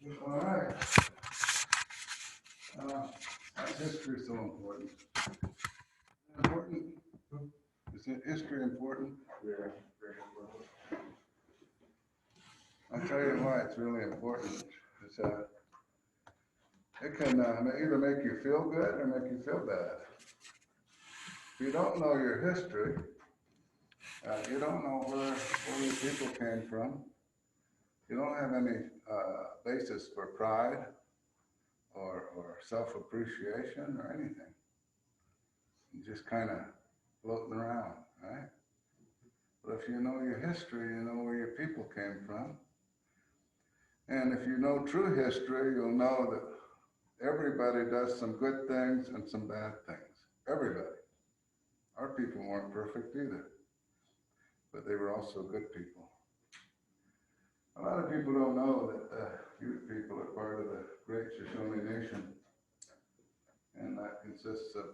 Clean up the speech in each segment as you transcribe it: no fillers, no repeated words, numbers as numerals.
All right. Why is history so important? Important? Is history important? Very, very important. I'll tell you why it's really important. It's, it can either make you feel good or make you feel bad. If you don't know your history, you don't know where your people came from. You don't have any basis for pride or self-appreciation or anything. You're just kind of floating around, right? But if you know your history, you know where your people came from. And if you know true history, you'll know that everybody does some good things and some bad things. Everybody. Our people weren't perfect either, but they were also good people. A lot of people don't know that the Ute people are part of the Great Shoshone Nation. And that consists of,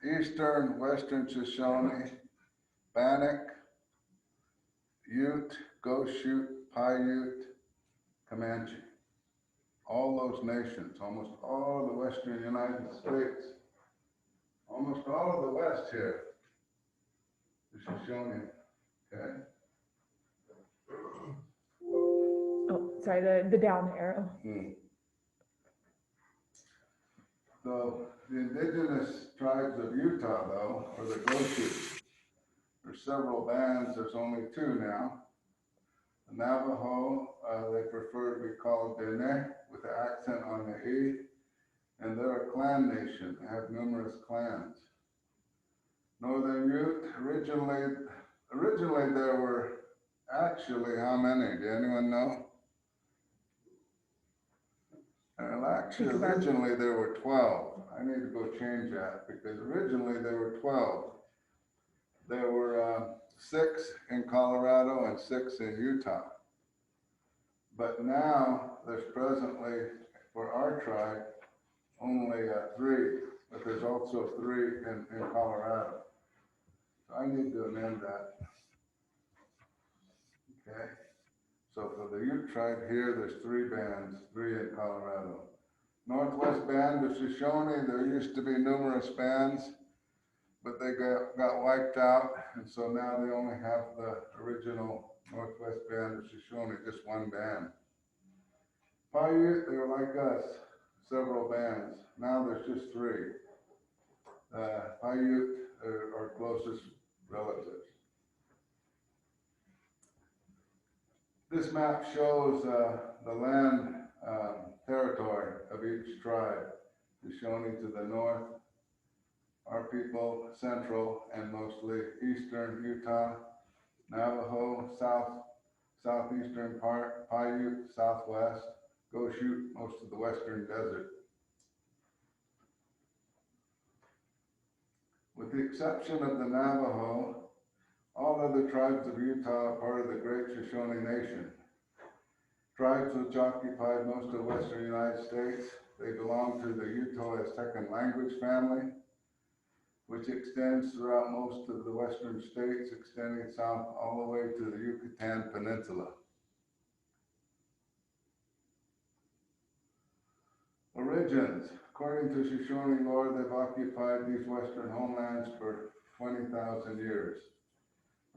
Eastern, Western Shoshone, Bannock, Ute, Goshute, Paiute, Comanche. All those nations, almost all of the Western United States, almost all of the West here is Shoshone, okay? Oh, sorry, the down arrow. So the indigenous tribes of Utah, though, or the Goshute, there's several bands. There's only two now. The Navajo, they prefer to be called Dene with the accent on the E, and they're a clan nation. They have numerous clans. Northern Ute, originally there were actually how many? Do anyone know? Well, actually, originally there were 12. I need to go change that because originally there were 12. There were 6 in Colorado and 6 in Utah. But now there's presently, for our tribe, only 3, but there's also 3 in Colorado. So I need to amend that. Okay. So for the Ute tribe here, there's 3 bands, 3 in Colorado. Northwest Band of Shoshone, there used to be numerous bands, but they got wiped out, and so now they only have the original Northwest Band of Shoshone, just one band. Paiute, they were like us, several bands. Now there's just 3. Paiute are our closest relatives. This map shows the land territory of each tribe. Shoshone to the north, our people central and mostly eastern Utah, Navajo southeastern part, Paiute southwest, Goshute most of the western desert. With the exception of the Navajo, all other tribes of Utah are part of the Great Shoshone Nation. Tribes which occupied most of western United States, they belong to the Utah second language family, which extends throughout most of the western states, extending south all the way to the Yucatan Peninsula. Origins. According to Shoshone lore, they've occupied these western homelands for 20,000 years.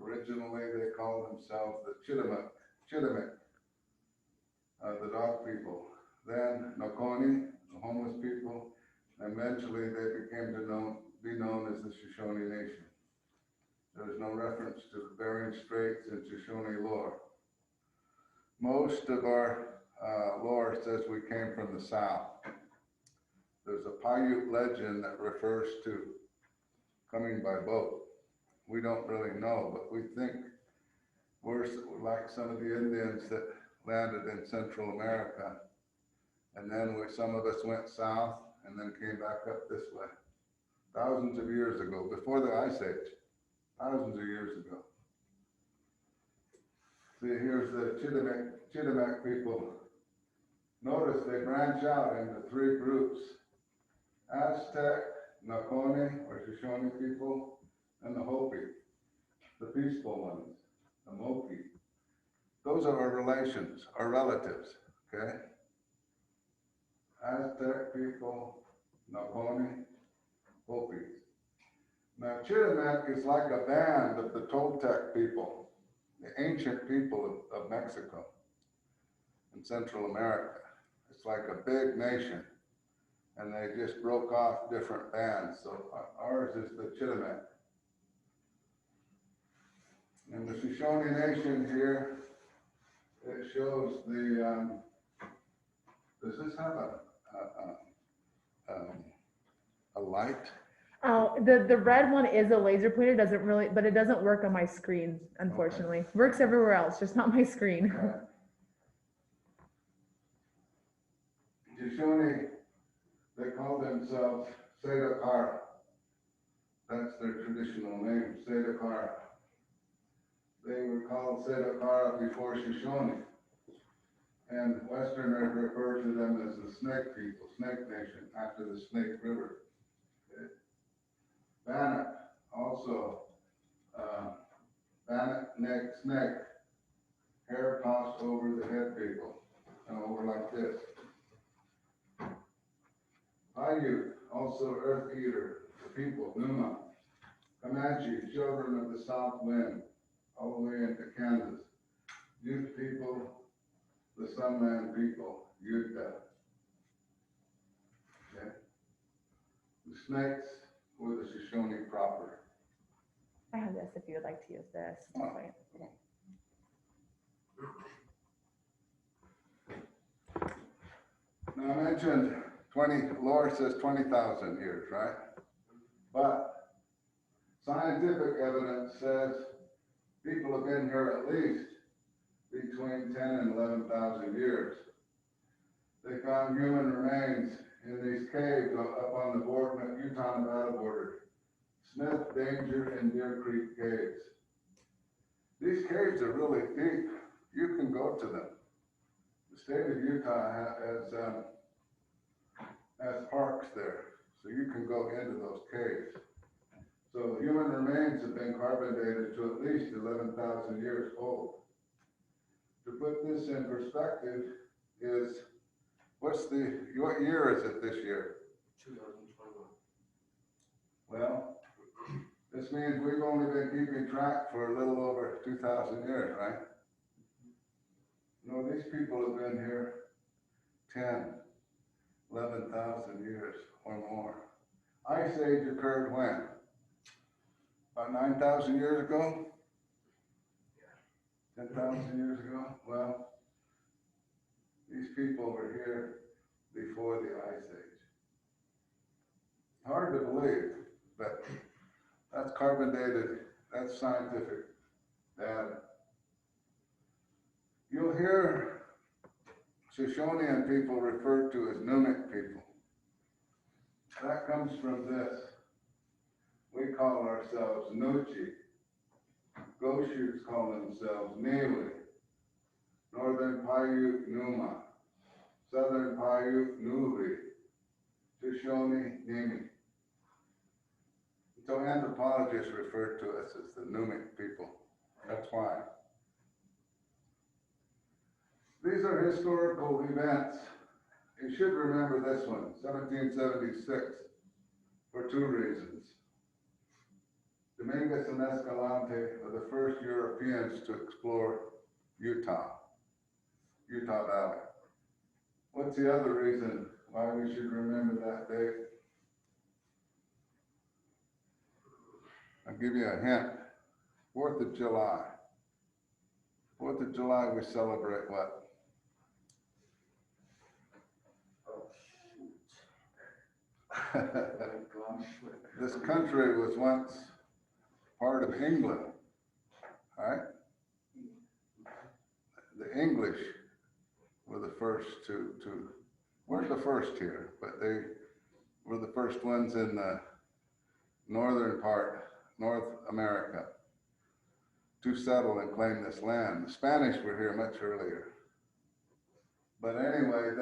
Originally, they called themselves the Chittimek, the dog people. Then Nokoni, the homeless people. And eventually, they became to be known as the Shoshone Nation. There is no reference to the Bering Straits in Shoshone lore. Most of our lore says we came from the south. There's a Paiute legend that refers to coming by boat. We don't really know, but we think we're like some of the Indians that landed in Central America. And then some of us went south and then came back up this way. Thousands of years ago, before the Ice Age. Thousands of years ago. See, here's the Chittimek people. Notice they branch out into 3 groups. Aztec, Nokoni, or Shoshone people, and the Hopi, the peaceful ones, the Moki. Those are our relations, our relatives, okay? Aztec people, Navoni, Hopis. Now, Chitimac is like a band of the Toltec people, the ancient people of Mexico and Central America. It's like a big nation, and they just broke off different bands. So ours is the Chitimac. And the Shoshone Nation here, it shows the, does this have a light? Oh, the red one is a laser pointer, doesn't really, but it doesn't work on my screen, unfortunately. Okay. Works everywhere else, just not my screen. Shoshone, they call themselves Sedakara. That's their traditional name, Sedakara. They were called Sedakara before Shoshone. And Westerners refer to them as the Snake people, Snake Nation, after the Snake River. Okay. Bannock, also, Bannock, neck, snake, hair tossed over the head people, and over like this. Paiute, also earth eater, the people, Numa. Comanche, children of the south wind, all the way into Kansas. Ute people, the Sunland people, Utah. Okay. The snakes were the Shoshone proper. I have this if you would like to use this. Oh. Now I mentioned Laura says 20,000 years, right? But scientific evidence says people have been here at least between 10 and 11,000 years. They found human remains in these caves up on the border, Utah-Nevada border. Smith, Danger, and Deer Creek caves. These caves are really deep. You can go to them. The state of Utah has parks there, so you can go into those caves. So human remains have been carbon dated to at least 11,000 years old. To put this in perspective is, what year is it this year? 2021. Well, this means we've only been keeping track for a little over 2,000 years, right? No, these people have been here 10, 11,000 years or more. Ice Age occurred when? About 9,000 years ago? 10,000 years ago? Well, these people were here before the Ice Age. Hard to believe, but that's carbon dated, that's scientific data. You'll hear Shoshonian people referred to as Numic people. That comes from this. We call ourselves Nuchi. Goshutes call themselves Niwi. Northern Paiute Numa. Southern Paiute Nuvi. Shoshone Nimi. So anthropologists refer to us as the Numic people. That's why. These are historical events. You should remember this one, 1776, for two reasons. Dominguez and Escalante were the first Europeans to explore Utah Valley. What's the other reason why we should remember that date? I'll give you a hint. 4th of July. 4th of July, we celebrate what? Oh, shoot. Oh, gosh. This country was once part of England, all right? The English were the first weren't the first here, but they were the first ones in the northern part, North America, to settle and claim this land. The Spanish were here much earlier. But anyway,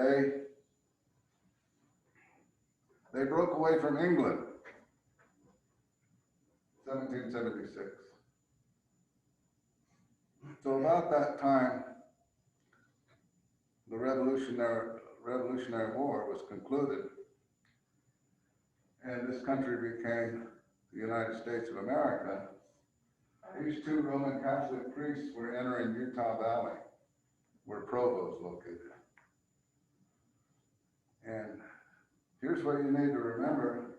they broke away from England, 1776. So about that time, the Revolutionary War was concluded, and this country became the United States of America, these two Roman Catholic priests were entering Utah Valley, where Provo is located. And here's what you need to remember.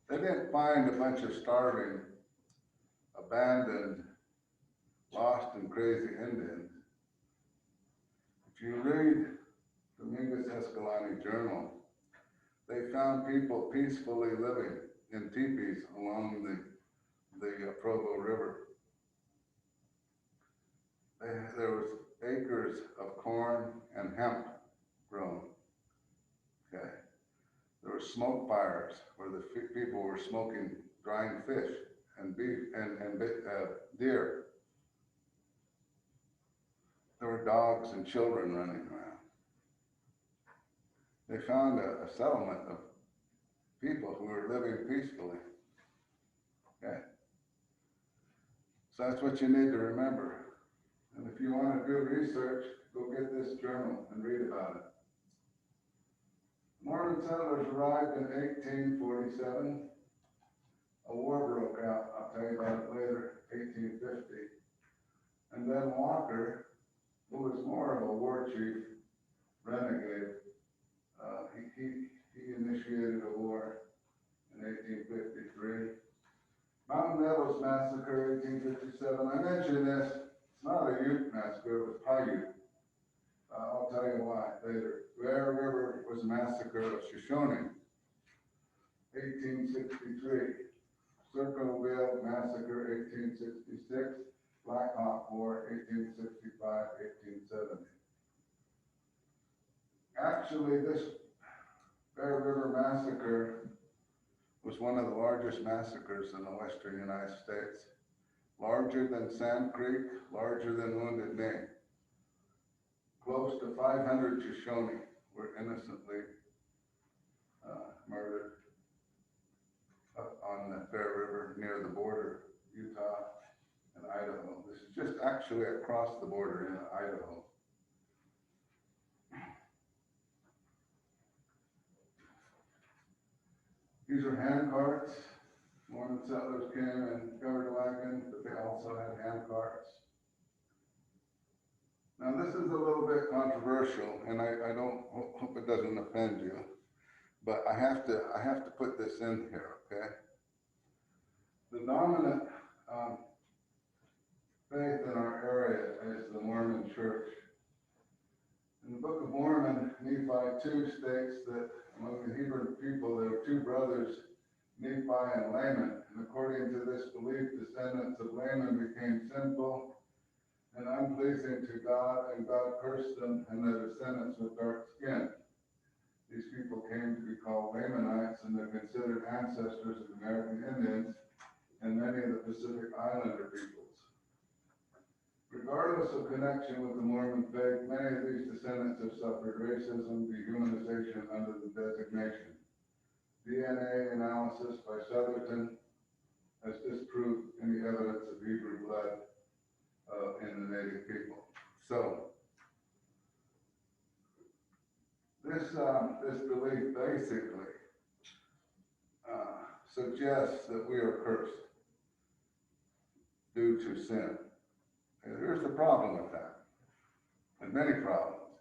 They didn't find a bunch of starving, abandoned, lost and crazy Indians. If you read Dominguez Escalante Journal, they found people peacefully living in teepees along the Provo River. There was acres of corn and hemp grown. Okay. There were smoke fires where the people were smoking drying fish and beef and deer. There were dogs and children running around. They found a settlement of people who were living peacefully. Okay. So that's what you need to remember. And if you want to do research, go get this journal and read about it. Mormon settlers arrived in 1847. A war broke out. I'll tell you about it later, 1850. And then Walker, who was more of a war chief, renegade, he initiated a war in 1853. Mountain Meadows Massacre, 1857. I mentioned this. It's not a Ute massacre, it was Paiute. I'll tell you why later. Bear River was a massacre of Shoshone, 1863. Circleville Massacre, 1866. Black Hawk War, 1865, 1870. Actually, this Bear River Massacre was one of the largest massacres in the western United States. Larger than Sand Creek, larger than Wounded Knee. Close to 500 Shoshone were innocently murdered up on the Bear River near the border, Utah and Idaho. This is just actually across the border in Idaho. These are hand carts. Mormon settlers came in covered wagons, but they also had hand carts. Now this is a little bit controversial, and I don't hope it doesn't offend you, but I have to put this in here, okay? The dominant faith in our area is the Mormon Church. In the Book of Mormon, Nephi 2 states that among the Hebrew people there were two brothers, Nephi and Laman, and according to this belief, descendants of Laman became sinful and unpleasing to God, and God cursed them and their descendants with dark skin. These people came to be called Lamanites, and they're considered ancestors of American Indians and many of the Pacific Islander peoples. Regardless of connection with the Mormon faith, many of these descendants have suffered racism, dehumanization under the designation. DNA analysis by Southerton has disproved any evidence of Hebrew blood in the native people. So, this belief basically suggests that we are cursed due to sin. And here's the problem with that, and many problems.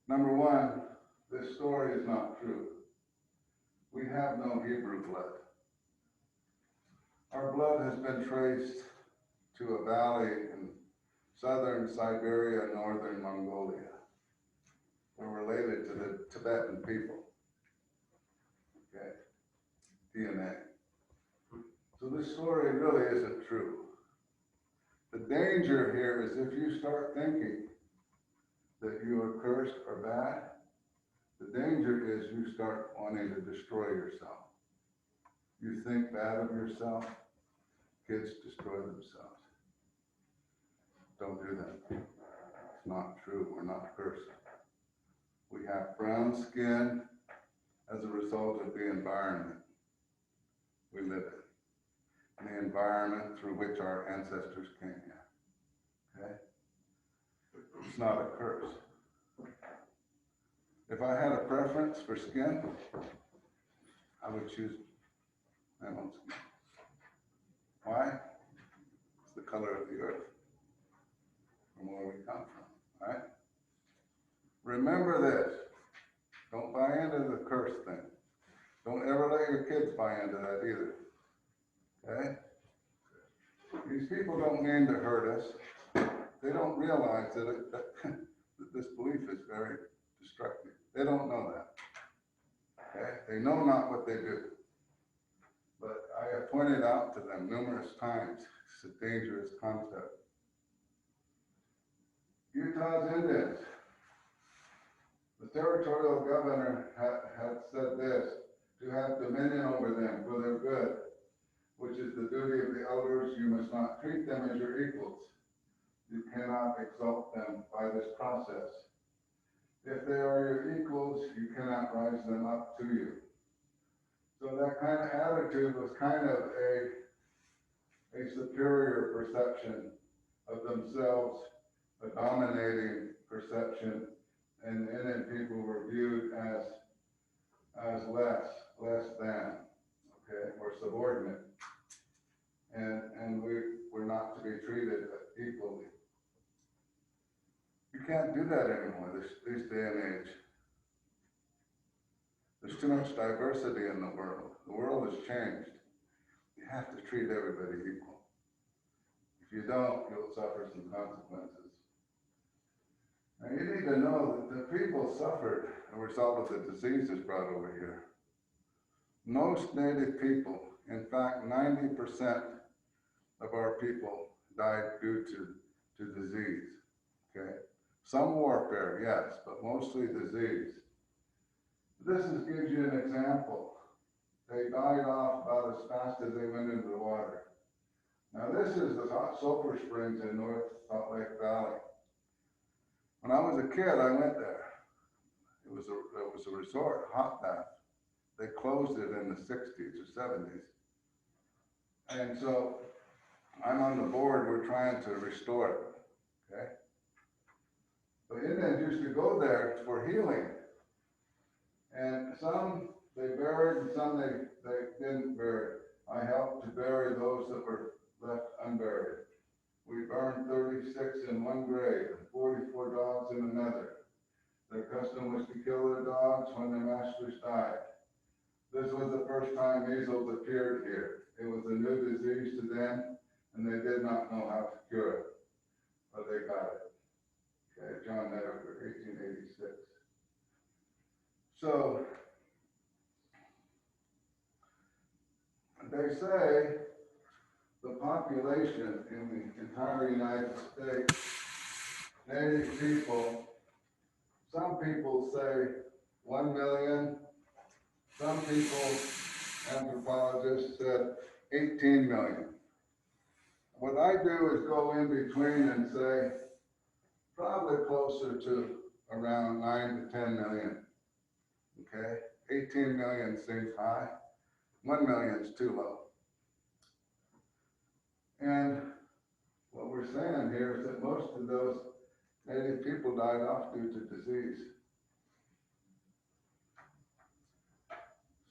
Number one, this story is not true. We have no Hebrew blood. Our blood has been traced to a valley in southern Siberia, northern Mongolia. We're related to the Tibetan people. Okay, DNA. So this story really isn't true. The danger here is if you start thinking that you are cursed or bad, the danger is you start wanting to destroy yourself. You think bad of yourself, kids destroy themselves. Don't do that. It's not true. We're not cursed. We have brown skin as a result of the environment we live in. And the environment through which our ancestors came here. Okay? It's not a curse. If I had a preference for skin, I would choose mammal skin. Why? It's the color of the earth, from where we come from, right? Remember this. Don't buy into the curse thing. Don't ever let your kids buy into that either. Okay? These people don't mean to hurt us. They don't realize that this belief is very destructive. They don't know that. Okay? They know not what they do. But I have pointed out to them numerous times, it's a dangerous concept. Utah's Indians. The territorial governor had said this, to have dominion over them for their good, which is the duty of the elders. You must not treat them as your equals. You cannot exalt them by this process. If they are your equals, you cannot rise them up to you. So that kind of attitude was kind of a superior perception of themselves, a dominating perception, and Indian people were viewed as less than, okay, or subordinate. And we were not to be treated equally. You can't do that anymore this day and age. There's too much diversity in the world. The world has changed. You have to treat everybody equal. If you don't, you'll suffer some consequences. Now you need to know that the people suffered as a result of the diseases brought over here. Most native people, in fact 90% of our people died due to disease, okay? Some warfare, yes, but mostly disease. This gives you an example. They died off about as fast as they went into the water. Now this is the hot sulfur springs in North Salt Lake Valley. When I was a kid, I went there. It was a resort, hot bath. They closed it in the 60s or 70s. And so I'm on the board, we're trying to restore it, okay? The Indians used to go there for healing. And some they buried and some they didn't bury. I helped to bury those that were left unburied. We burned 36 in one grave and 44 dogs in another. Their custom was to kill their dogs when their masters died. This was the first time measles appeared here. It was a new disease to them, and they did not know how to cure it, but they got it. Okay, John Netter, 1886. So, they say the population in the entire United States, native people, some people say 1 million, some people, anthropologists, said 18 million. What I do is go in between and say probably closer to around 9 to 10 million. Okay, 18 million seems high, 1 million is too low. And what we're saying here is that most of those native people died off due to disease.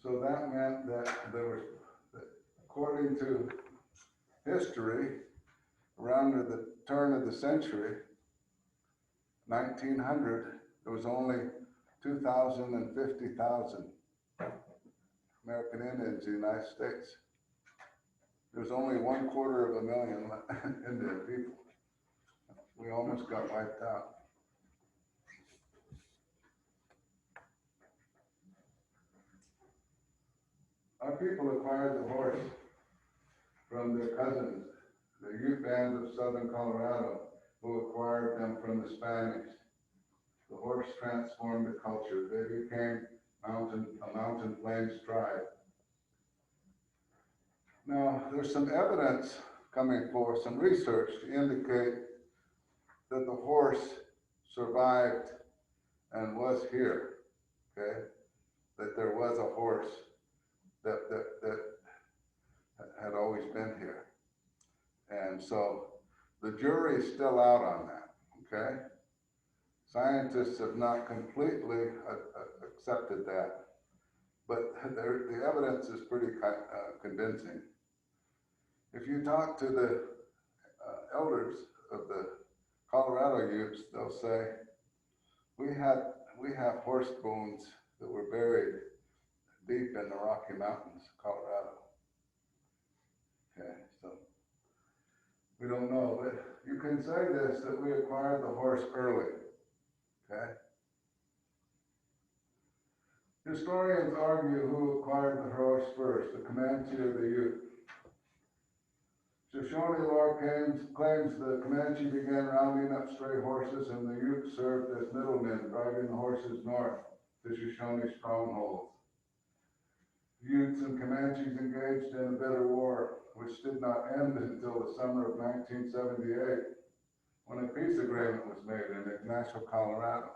So that meant that there was, according to history, around the turn of the century, 1900, there was only 2,000 and 50,000 American Indians in the United States. There's only 250,000 Indian people. We almost got wiped out. Our people acquired the horse from their cousins, the Ute bands of southern Colorado, who acquired them from the Spanish. The horse transformed the culture. They became a mountain plains tribe. Now, there's some evidence coming forth, some research to indicate that the horse survived and was here, okay? That there was a horse that had always been here. And so the jury's still out on that, okay? Scientists have not completely accepted that, but the evidence is pretty convincing. If you talk to the elders of the Colorado Utes, they'll say, we have horse bones that were buried deep in the Rocky Mountains, Colorado. Okay, so we don't know, but you can say this, that we acquired the horse early. Okay? Historians argue who acquired the horse first, the Comanche or the Ute. Shoshone lore claims the Comanche began rounding up stray horses and the Ute served as middlemen, driving the horses north to Shoshone strongholds. Utes and Comanches engaged in a bitter war, which did not end until the summer of 1978, when a peace agreement was made in Ignacio, Colorado.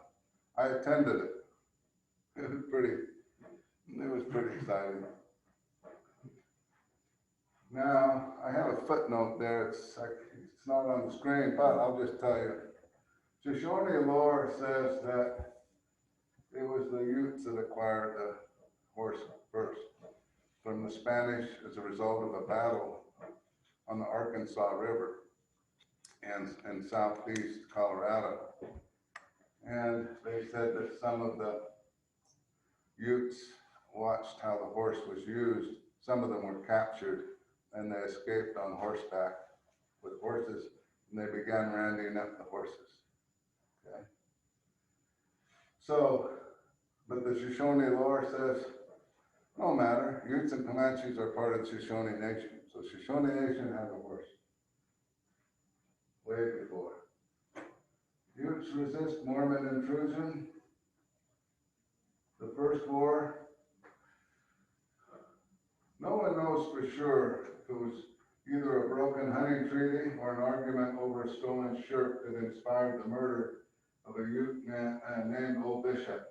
I attended it. It was pretty exciting. Now, I have a footnote there. It's not on the screen, but I'll just tell you. Shoshone lore says that it was the Utes that acquired the horse first from the Spanish as a result of a battle on the Arkansas River in southeast Colorado. And they said that some of the Utes watched how the horse was used. Some of them were captured and they escaped on horseback with horses and they began rounding up the horses. Okay. So, but the Shoshone lore says, no matter, Utes and Comanches are part of the Shoshone Nation. So Shoshone Nation has a horse. Way before. Utes resist Mormon intrusion. The first war, no one knows for sure if it was either a broken hunting treaty or an argument over a stolen shirt that inspired the murder of a Ute named Old Bishop.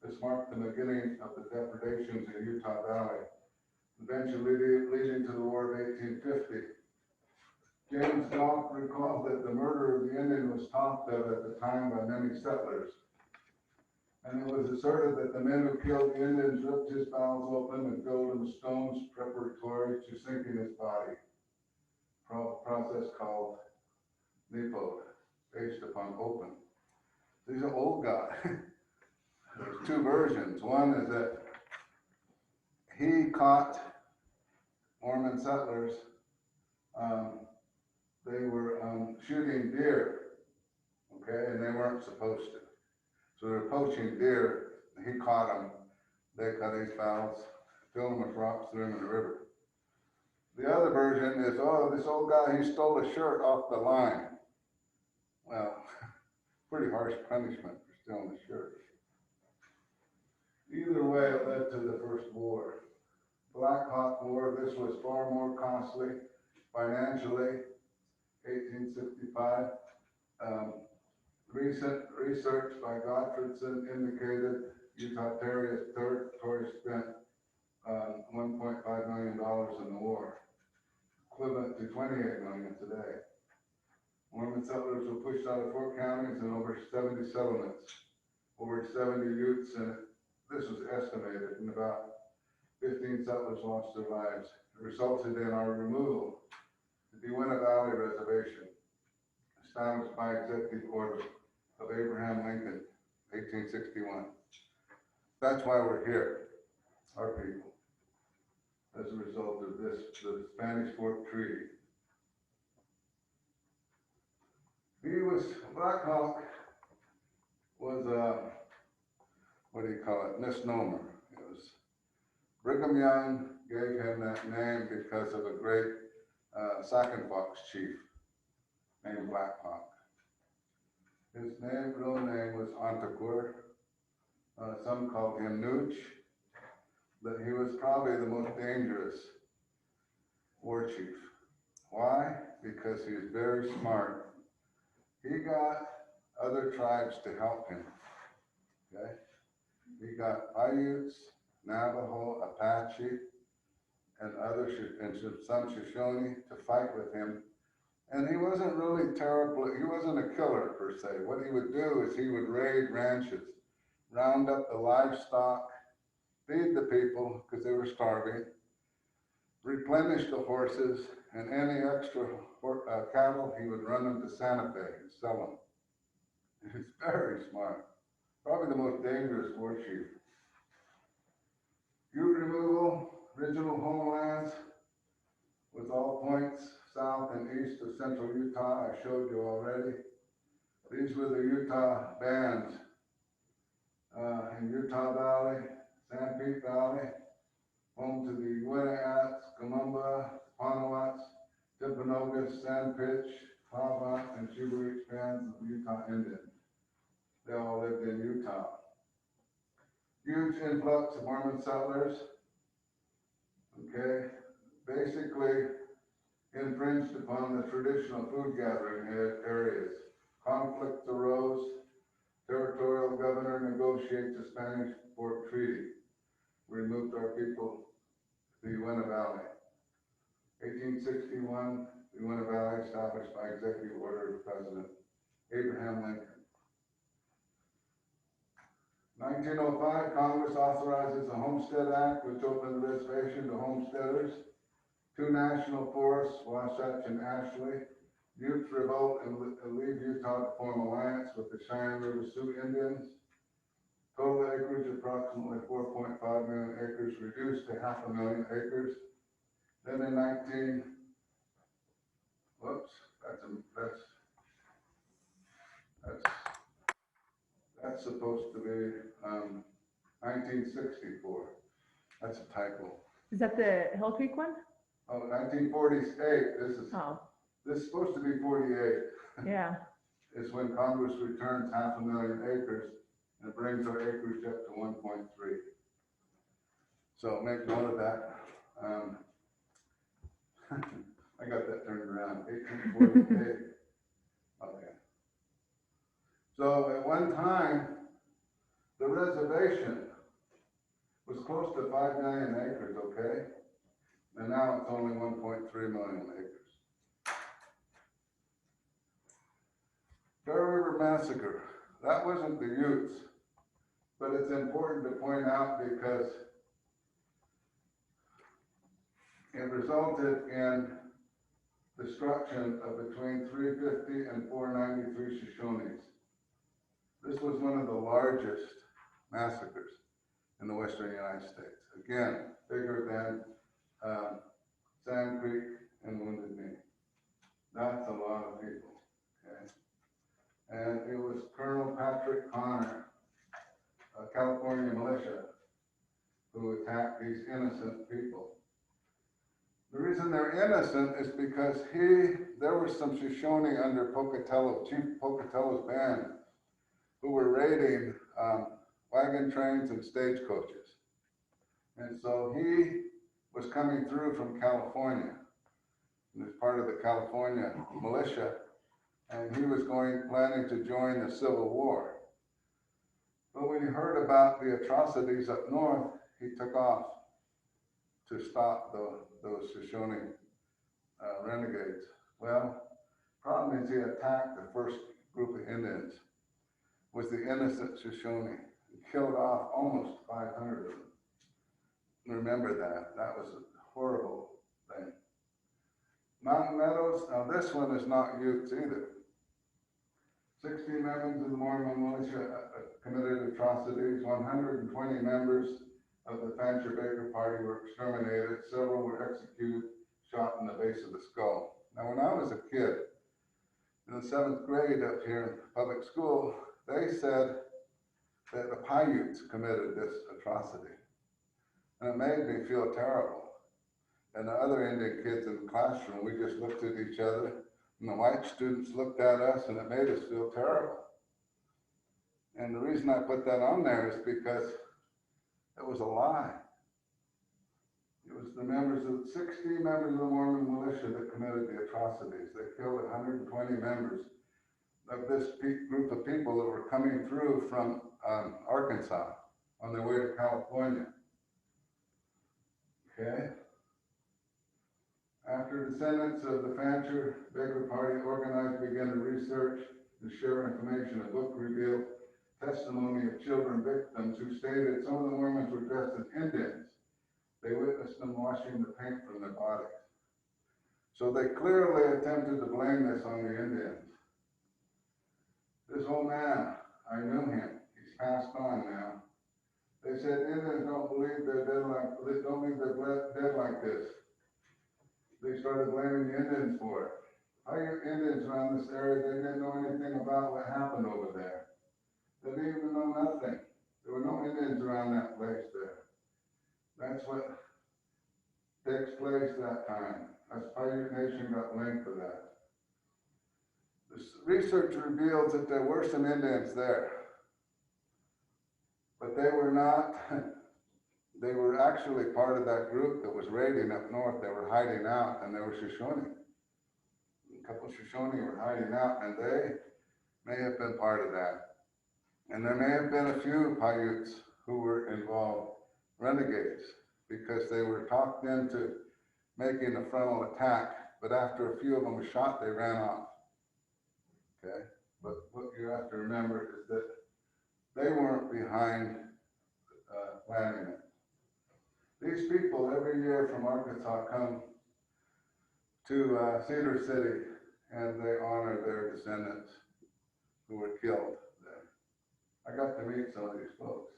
This marked the beginning of the depredations in Utah Valley, eventually leading to the War of 1850. James Goff recalled that the murder of the Indian was talked of at the time by many settlers. And it was asserted that the men who killed the Indians ripped his bowels open and filled them with stones preparatory to sinking his body. Process called Nepo, based upon open. He's an old guy. There's two versions. One is that he caught Mormon settlers. They were shooting deer, okay, and they weren't supposed to. So they were poaching deer. He caught them. They cut his bowels, filled them with rocks, threw them in the river. The other version is, oh, this old guy, he stole a shirt off the line. Well, pretty harsh punishment for stealing a shirt. Either way, it led to the First War. Black Hawk War, this was far more costly financially, 1865. Recent research by Gottfredson indicated Utah Territory spent $1.5 million in the war, equivalent to $28 million today. Mormon settlers were pushed out of 4 counties and over 70 settlements, over 70 Utes, and this was estimated, and about 15 settlers lost their lives. It resulted in our removal to the Uinta Valley Reservation, established by executive order of Abraham Lincoln, 1861. That's why we're here, our people, as a result of this, the Spanish Fork Treaty. Black Hawk was a, what do you call it, misnomer. It was, Brigham Young gave him that name because of a great Sac and Fox chief named Black Hawk. His real name was Antakur. Some called him Nooch, but he was probably the most dangerous war chief. Why? Because he was very smart. He got other tribes to help him. Okay? He got Paiutes, Navajo, Apache, and some Shoshone to fight with him And he wasn't really terrible, he wasn't a killer per se. What he would do is he would raid ranches, round up the livestock, feed the people because they were starving, replenish the horses, and any extra cattle, he would run them to Santa Fe and sell them. He's very smart. Probably the most dangerous war chief. Ute removal, original homelands, with all points south and east of central Utah, I showed you already. These were the Utah bands in Utah Valley, Sanpete Valley, home to the Winneats, Camumba, Ponawats, Timpanogos, Sandpitch, Powwow, and Chuberich bands of Utah Indians. They all lived in Utah. Huge influx of Mormon settlers, okay, basically infringed upon the traditional food gathering areas. Conflicts arose. Territorial governor negotiates a Spanish Fort Treaty. Removed our people to the Uinta Valley. 1861, the Uinta Valley established by executive order of President Abraham Lincoln. 1905, Congress authorizes the Homestead Act, which opened the reservation to homesteaders. 2 national forests, Wasatch and Ashley. Utes revolt and leave Utah to form alliance with the Cheyenne River Sioux Indians. Total acreage approximately 4.5 million acres, reduced to 500,000 acres. Then in that's supposed to be 1964. That's a typo. Is that the Hill Creek one? Oh, 1948. Oh, This is supposed to be 48. yeah. It's when Congress returns 500,000 acres and brings our acreage up to 1.3. So make note of that. I got that turned around, 1848. Okay. So at one time, the reservation was close to 5 million acres, okay? And now it's only 1.3 million acres. Bear River Massacre, that wasn't the Utes, but it's important to point out because it resulted in destruction of between 350 and 493 Shoshones. This was one of the largest massacres in the western United States. Again, bigger than Sand Creek and Wounded Knee. That's a lot of people, okay? And it was Colonel Patrick Connor, a California militia, who attacked these innocent people. The reason they're innocent is because there were some Shoshone under Chief Pocatello's band, who were raiding wagon trains and stagecoaches. And so he was coming through from California, and was part of the California militia, and he was planning to join the Civil War. But when he heard about the atrocities up north, he took off to stop those Shoshone renegades. Well, problem is he attacked the first group of Indians, was the innocent Shoshone. He killed off almost 500 of them. Remember that. That was a horrible thing. Mountain Meadows, now this one is not Utes either. 60 members of the Mormon militia committed atrocities. 120 members of the Fancher Baker Party were exterminated. Several were executed, shot in the base of the skull. Now, when I was a kid, in the 7th grade up here in public school, they said that the Paiutes committed this atrocity. And it made me feel terrible. And the other Indian kids in the classroom, we just looked at each other, and the white students looked at us, and it made us feel terrible. And the reason I put that on there is because it was a lie. It was the 60 members of the Mormon militia that committed the atrocities. They killed 120 members of this group of people that were coming through from Arkansas on their way to California. Okay? After descendants of the Fancher Baker Party organized, began to research and share information, a book revealed testimony of children victims who stated some of the Mormons were dressed as Indians. They witnessed them washing the paint from their bodies. So they clearly attempted to blame this on the Indians. This old man, I knew him. He's passed on now. They said Indians don't believe they're dead like this. They started blaming the Indians for it. Paiute Indians around this area, they didn't know anything about what happened over there. They didn't even know nothing. There were no Indians around that place there. That's what takes place that time. That's Paiute Nation got blamed for that. This research reveals that there were some Indians there, but they were not, they were actually part of that group that was raiding up north. They were hiding out, and they were Shoshone. A couple of Shoshone were hiding out, and they may have been part of that. And there may have been a few Paiutes who were involved, renegades, because they were talked into making a frontal attack, but after a few of them were shot, they ran off. Okay? But what you have to remember is that they weren't behind planning it. These people every year from Arkansas come to Cedar City, and they honor their descendants who were killed there. I got to meet some of these folks.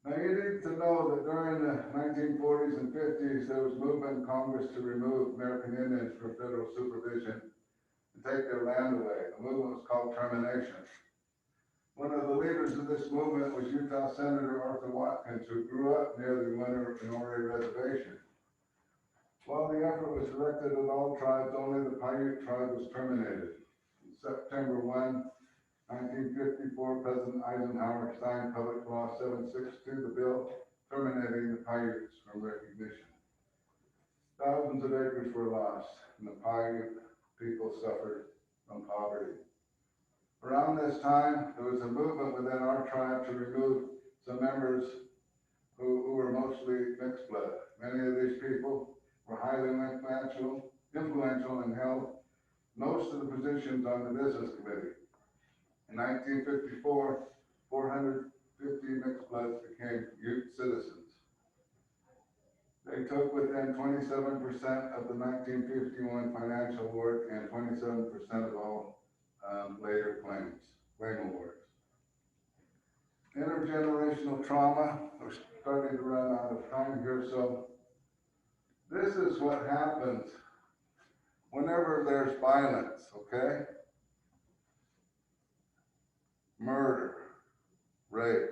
Now you need to know that during the 1940s and 50s, there was movement in Congress to remove American Indians from federal supervision and take their land away. The movement was called termination. One of the leaders of this movement was Utah Senator Arthur Watkins, who grew up near the Winter Reservation. While the effort was directed at all tribes, only the Paiute tribe was terminated. On September 1, 1954, President Eisenhower signed Public Law 762, the bill terminating the Paiutes from recognition. Thousands of acres were lost, and the Paiute people suffered from poverty. Around this time, there was a movement within our tribe to remove some members who were mostly mixed blood. Many of these people were highly influential and held most of the positions on the business committee. In 1954, 450 mixed bloods became Ute citizens. They took within 27% of the 1951 financial award and 27% of all later claim awards. Intergenerational trauma. We're starting to run out of time here, so this is what happens whenever there's violence, okay? Murder, rape,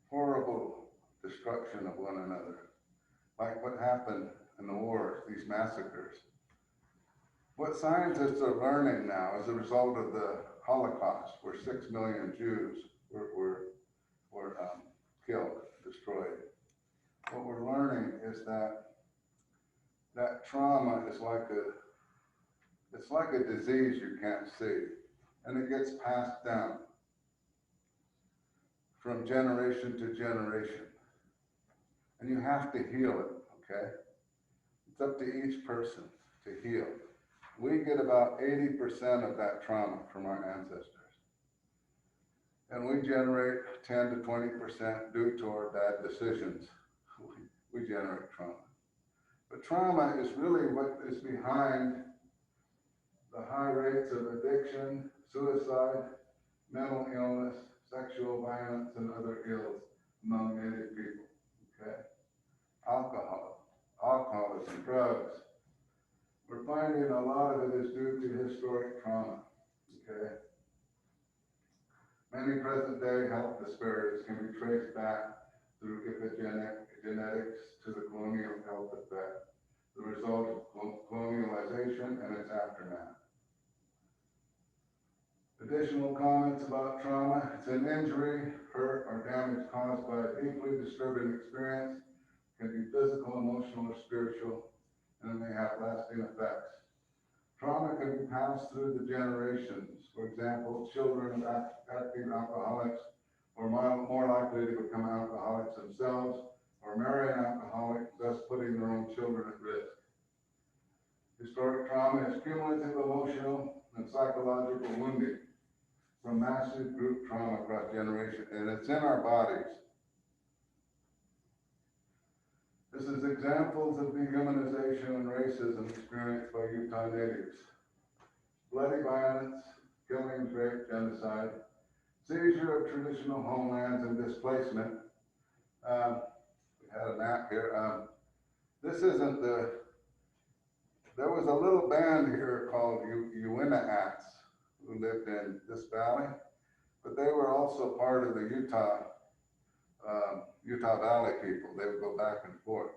horrible destruction of one another, like what happened in the wars, these massacres. What scientists are learning now as a result of the Holocaust, where 6 million Jews were killed, destroyed. What we're learning is that trauma is like a disease you can't see, and it gets passed down from generation to generation. And you have to heal it, okay? It's up to each person to heal. We get about 80% of that trauma from our ancestors. And we generate 10 to 20% due to our bad decisions. We generate trauma. But trauma is really what is behind the high rates of addiction, suicide, mental illness, sexual violence, and other ills among Native people, okay? Alcoholism, drugs. We're finding a lot of it is due to historic trauma, okay? Many present-day health disparities can be traced back through epigenetics to the colonial health effect, the result of colonialization and its aftermath. Additional comments about trauma. It's an injury, hurt, or damage caused by a deeply disturbing experience. It can be physical, emotional, or spiritual, and it may have lasting effects. Trauma can be passed through the generations. For example, children of active alcoholics are more likely to become alcoholics themselves or marry an alcoholic, thus putting their own children at risk. Historic trauma is cumulative emotional and psychological wounding from massive group trauma across generations, and it's in our bodies. This is examples of dehumanization and racism experienced by Utah natives. Bloody violence, killings, rape, genocide, seizure of traditional homelands and displacement. We had a map here. This isn't there was a little band here called Uinnaats who lived in this valley, but they were also part of the Utah Valley people. They would go back and forth.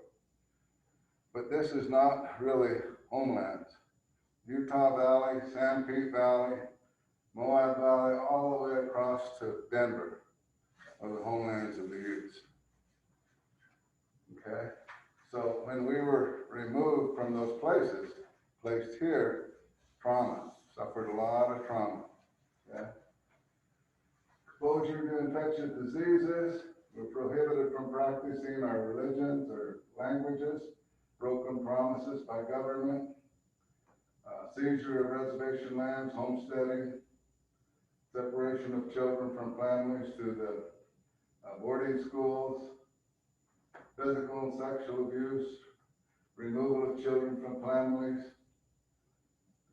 But this is not really homelands. Utah Valley, Sanpete Valley, Moab Valley, all the way across to Denver are the homelands of the Utes. Okay? So when we were removed from those places, placed here, trauma, suffered a lot of trauma. Yeah? Exposure to infectious diseases, we're prohibited from practicing our religions or languages, broken promises by government, seizure of reservation lands, homesteading, separation of children from families through the boarding schools, physical and sexual abuse, removal of children from families,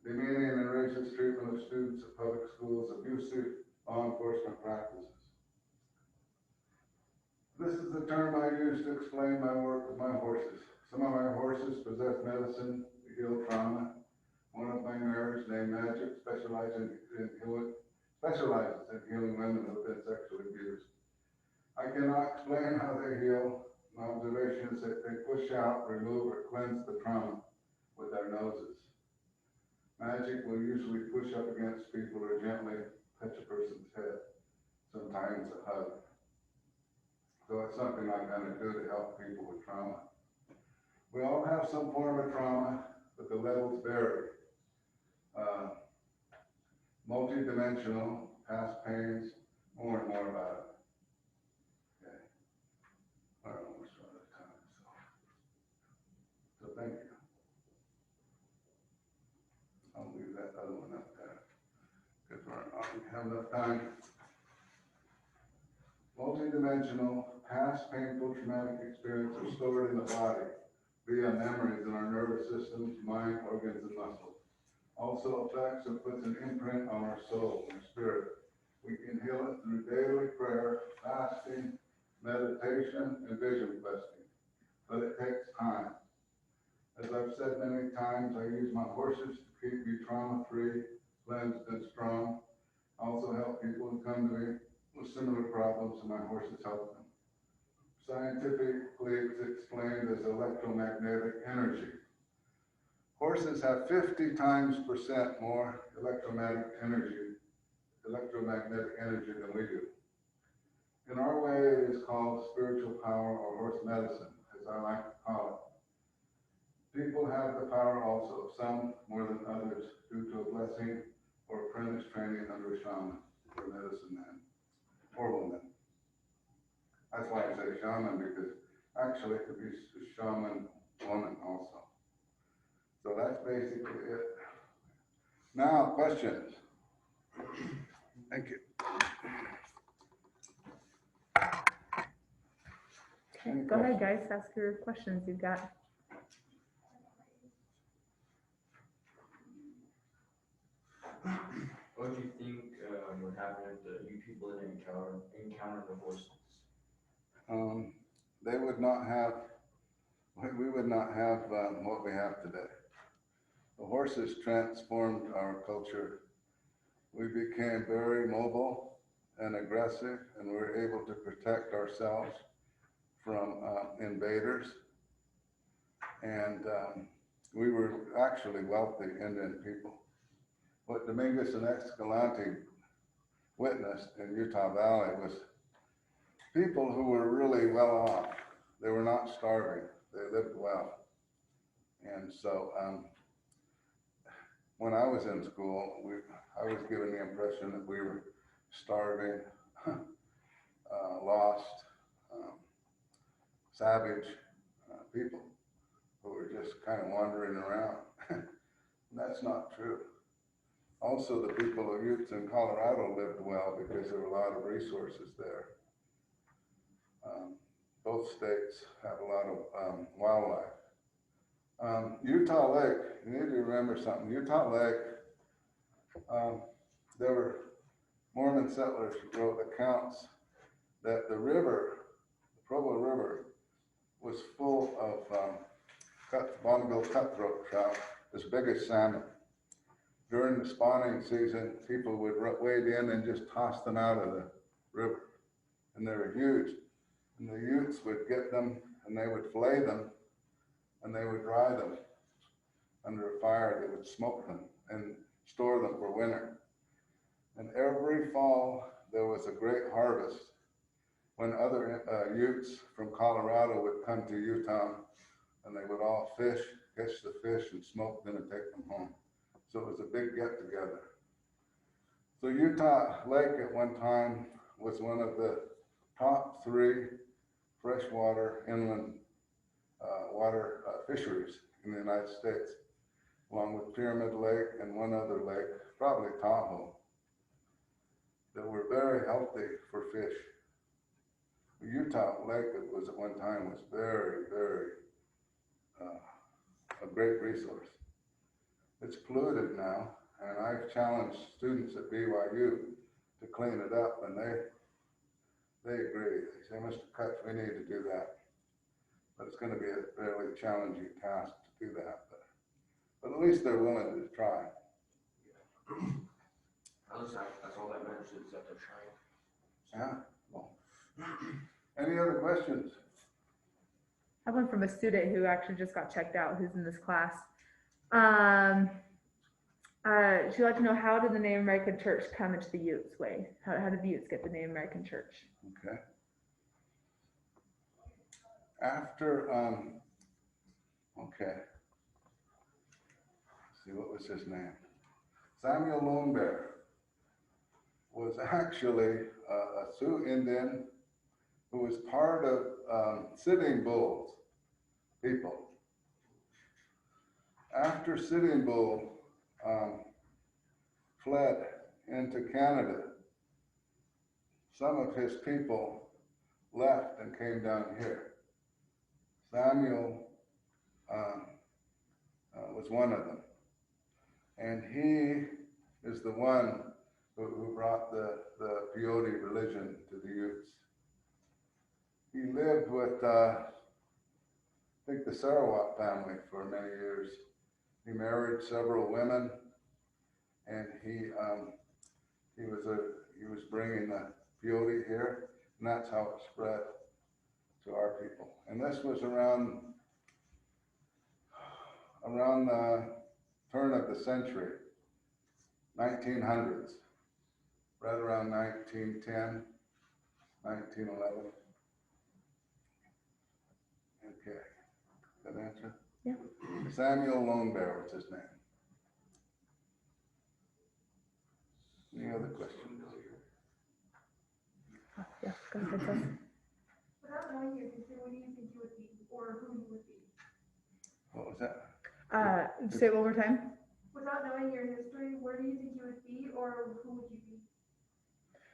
demeaning and racist treatment of students at public schools, abusive law enforcement practices. This is the term I use to explain my work with my horses. Some of my horses possess medicine to heal trauma. One of my mares, named Magic, specializes in healing women who have been sexually abused. I cannot explain how they heal. My observation is that they push out, remove, or cleanse the trauma with their noses. Magic will usually push up against people or gently touch a person's head, sometimes a hug. So it's something I'm going to do to help people with trauma. We all have some form of trauma, but the levels vary. Multi-dimensional, past pains, more and more about it. Okay. We're almost out of time, so thank you. I'll leave that other one up there because we don't have enough time. Multi-dimensional, past painful traumatic experiences stored in the body via memories in our nervous systems, mind, organs, and muscles. Also affects and puts an imprint on our soul and spirit. We can heal it through daily prayer, fasting, meditation, and vision questing. But it takes time. As I've said many times, I use my horses to keep me trauma-free, cleansed, and strong. I also help people who come to me with similar problems, and my horses help them. Scientifically, it's explained as electromagnetic energy. Horses have 50% more electromagnetic energy than we do. In our way, it is called spiritual power or horse medicine, as I like to call it. People have the power also, some more than others, due to a blessing or apprentice training under a shaman or medicine man or woman. That's why I say shaman, because actually it could be shaman woman also. So that's basically it. Now, questions. Thank you. Okay, go ahead, guys. Ask your questions you've got. What do you think would happen if you people didn't encounter the horses? They would not have, we would not have what we have today. The horses transformed our culture. We became very mobile and aggressive, and we were able to protect ourselves from invaders. And we were actually wealthy Indian people. What Dominguez and Escalante witnessed in Utah Valley was people who were really well off. They were not starving. They lived well. And so when I was in school, I was given the impression that we were starving, lost. savage people who were just kind of wandering around. And that's not true. Also, the people of Utes in Colorado lived well because there were a lot of resources there. Both states have a lot of wildlife. Utah Lake, you need to remember something. Utah Lake, there were Mormon settlers who wrote accounts that the river, the Provo River, was full of Bonneville cutthroat trout, as big as salmon. During the spawning season, people would wade in and just toss them out of the river. And they were huge. And the Utes would get them and they would fillet them and they would dry them under a fire. They would smoke them and store them for winter. And every fall, there was a great harvest when other Utes from Colorado would come to Utah and they would all catch the fish and smoke them and take them home. So it was a big get together. So Utah Lake at one time was one of the top 3 freshwater inland water fisheries in the United States, along with Pyramid Lake and one other lake, probably Tahoe, that were very healthy for fish. The Utah Lake was at one time was very, very a great resource. It's polluted now, and I've challenged students at BYU to clean it up, and they agree. They say, Mr. Cuch, we need to do that. But it's going to be a fairly challenging task to do that. But at least they're willing to try. At least that's all that matters is that they're trying. Yeah. Well. Any other questions? I have one from a student who actually just got checked out, who's in this class. She'd like to know, how did the Native American Church come into the Utes way? How did the Utes get the Native American Church? Okay. After, okay. Let's see, what was his name? Samuel Longbear was actually a Sioux Indian who was part of Sitting Bull's people. After Sitting Bull fled into Canada, some of his people left and came down here. Samuel was one of them. And he is the one who brought the peyote religion to the Utes. He lived with, I think, the Sarawak family for many years. He married several women, and he was bringing the peyote here, and that's how it spread to our people. And this was around the turn of the century, 1900s, right around 1910, 1911. Okay, that answer? Yeah. Samuel Longbear was his name. Any other questions? Oh, yeah, go ahead, Jess. Without knowing your history, what do you think you would be, or who you would be? What was that? Say it one more time. Without knowing your history, where do you think you would be, or who would you be?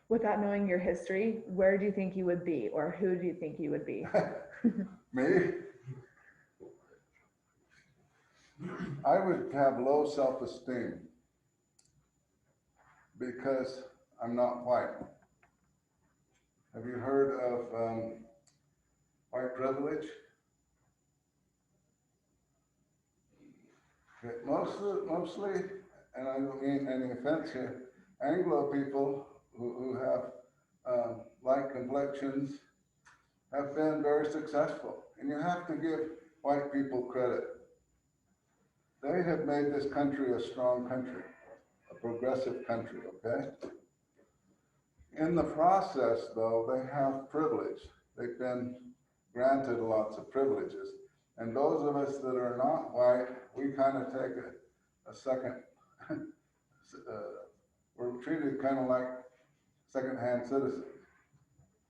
Without knowing your history, where do you think you would be, or who do you think you would be? Me? I would have low self-esteem because I'm not white. Have you heard of white privilege? Okay, mostly, and I don't mean any offense here, Anglo people who have light complexions have been very successful. And you have to give white people credit. They have made this country a strong country, a progressive country, okay? In the process, though, they have privilege. They've been granted lots of privileges. And those of us that are not white, we kind of take a second, we're treated kind of like second-hand citizens,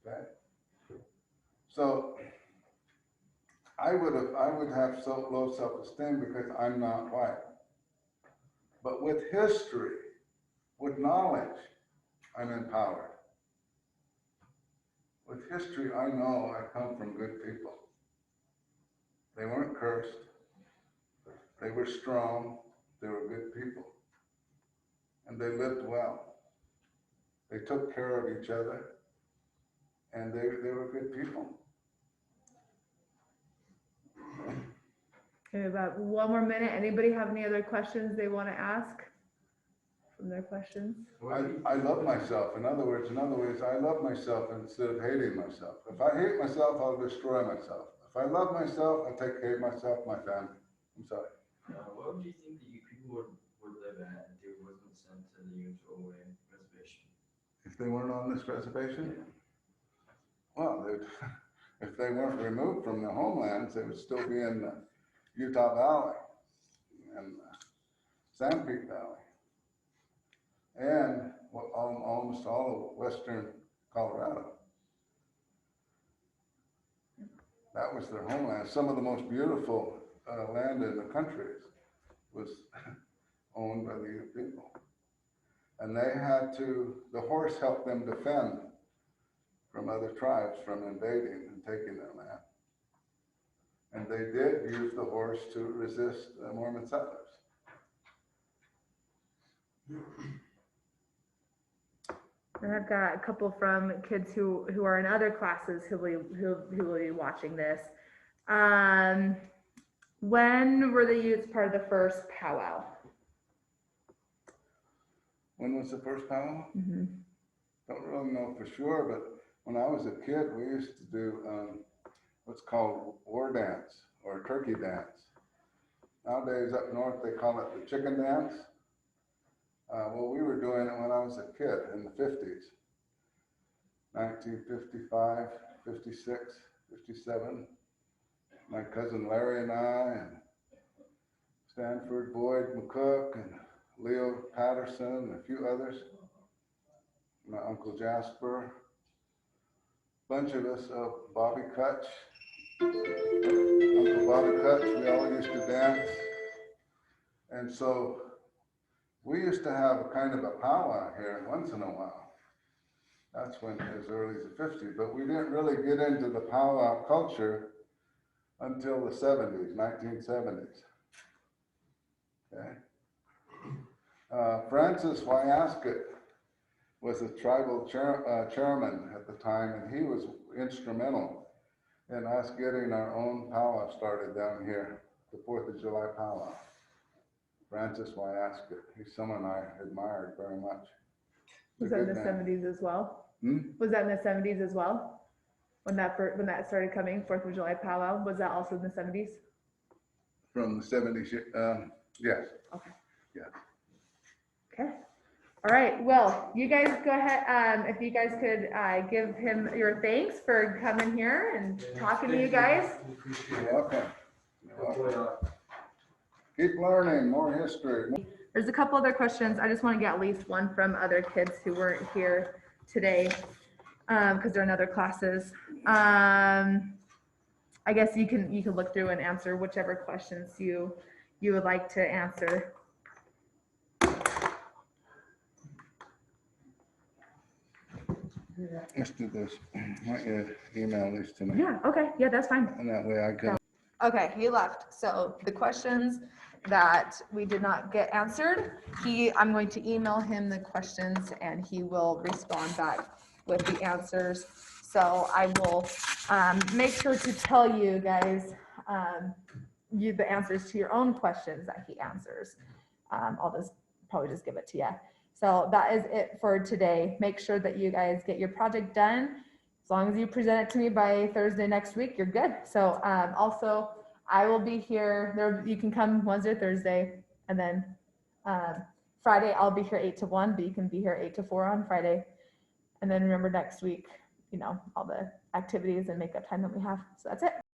okay? So I would have so low self-esteem because I'm not white. But with history, with knowledge, I'm empowered. With history, I know I come from good people. They weren't cursed. They were strong. They were good people. And they lived well. They took care of each other. And they were good people. Okay, about one more minute. Anybody have any other questions they want to ask from their questions? I love myself. In other words, I love myself instead of hating myself. If I hate myself, I'll destroy myself. If I love myself, I take care of myself, my family. I'm sorry. What would you think the people would live at if they wasn't sent to the Utah reservation? If they weren't on this reservation, well, if they weren't removed from their homelands, they would still be in the Utah Valley and Sand Peak Valley, and almost all of western Colorado. That was their homeland. Some of the most beautiful land in the country was owned by the Ute people. And the horse helped them defend from other tribes from invading and taking their land. And they did use the horse to resist Mormon settlers. And I've got a couple from kids who are in other classes who will be watching this. When were the Utes part of the first powwow? When was the first powwow? Mm-hmm. Don't really know for sure, but when I was a kid, we used to do what's called war dance or turkey dance. Nowadays up north they call it the chicken dance. Well, we were doing it when I was a kid in the 50s, 1955, 56, 57. My cousin Larry and I, and Stanford Boyd McCook, and Leo Patterson, and a few others. My Uncle Jasper, bunch of us, Bobby Cuch, Uncle Bobby Cuch, we all used to dance. And so we used to have a kind of a powwow here once in a while. That's when, as early as the 50s, but we didn't really get into the powwow culture until the 70s, 1970s. Okay. Francis Wyaskett was a tribal chairman at the time, and he was instrumental in us getting our own powwow started down here, the 4th of July powwow. Francis Wyaskett, he's someone I admired very much. Was that in the 70s as well? Was that in the 70s as well? When that started coming, 4th of July powwow, was that also in the 70s? From the 70s, yes. Okay. Yeah. Okay. All right. Well, you guys go ahead. If you guys could give him your thanks for coming here and talking to you guys. You're welcome. You're welcome. Keep learning more history. There's a couple other questions. I just want to get at least one from other kids who weren't here today because they're in other classes. I guess you can look through and answer whichever questions you would like to answer. Let's do this. Why don't you email these to me? Yeah. Okay. Yeah, that's fine. And that way I can. Okay, he left. So the questions that we did not get answered, I'm going to email him the questions and he will respond back with the answers. So I will make sure to tell you guys the answers to your own questions that he answers. I'll probably just give it to you. So that is it for today. Make sure that you guys get your project done. As long as you present it to me by Thursday next week, you're good. So also, I will be here. You can come Wednesday or Thursday, and then Friday I'll be here 8 to 1, but you can be here 8 to 4 on Friday. And then remember next week, all the activities and makeup time that we have. So that's it.